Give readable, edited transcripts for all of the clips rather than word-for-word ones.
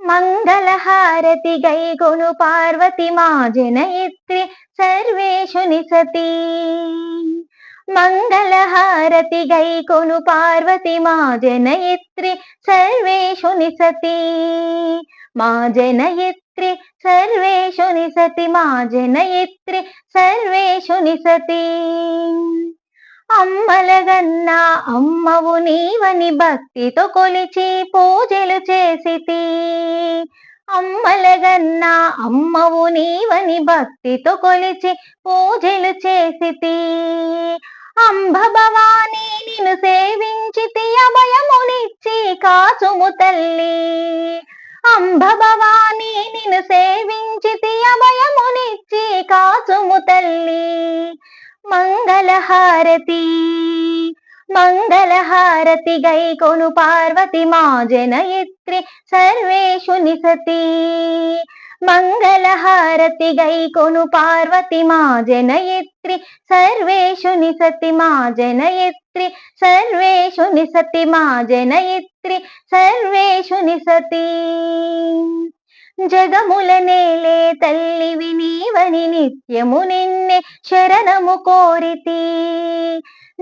మంగళహారతి గైకొను పార్వతి మా జనయిత్రి సర్వేషు నిసతి. మంగళహారతి గైకొను పార్వతి మా జనయిత్రి సర్వేషు నిసతి. మా జనయిత్రి సర్వేషు నిసతి. మా జనయిత్రి సర్వేషు నిసతి. అమ్మలగన్నా అమ్మవు నీవని భక్తితో కొలిచి పూజలు చేసితి. అమ్మలగన్నా అమ్మవు నీవని భక్తితో కొలిచి పూజలు చేసితి. అంబ భవాని నిన్ను సేవించితి అభయమునిచ్చి కాచుము తల్లి. అంబ భవాని నిన్ను సేవించితి అభయమునిచ్చి కాచుము తల్లి. మంగళహారతి మంగళహారతి గైకొను పార్వతి మా జనయిత్రి సర్వేషు నిసతి. మంగళహారతి గైకొను పార్వతి మా జనయిత్రి సర్వేషు నిసతి. మా జనయిత్రి సర్వేషు నిసతి. మా జనయిత్రి సర్వేషు నిసతి. జగముల నేలే తల్లివి నీవని నిత్యము నిన్నే శరణము కోరితి.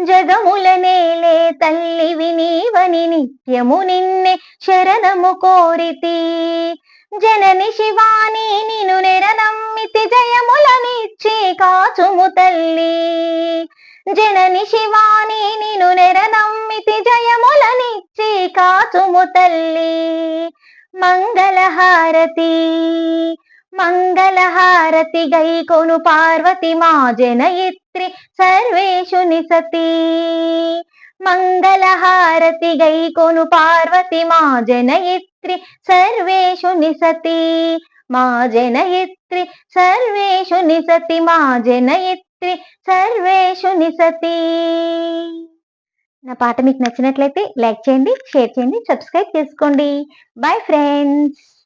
జగముల నేలే తల్లివి నీవని నిత్యము నిన్నే శరణము కోరితి. జనని శివాని నిన్ను నెరనమ్మితి జయములనిచ్చి కాచుము తల్లి. జనని శివాని నిన్ను నెరనమ్మితి జయములనిచ్చి కాచుము తల్లి. మంగళహారతి మంగళహారతి గైకొను పార్వతి మా జనయిత్రి సర్వేషు నిసతి. మంగళహారతి గైకొను పార్వతి మా జనయిత్రి సర్వేషు నిసతి. మా జనయిత్రి సర్వేషు నిసతి. మా జనయిత్రి సర్వేషు నిసతి. నా పాట మీకు నచ్చినట్లయితే లైక్ చేయండి, షేర్ చేయండి, సబ్స్క్రైబ్ చేసుకోండి. Bye friends.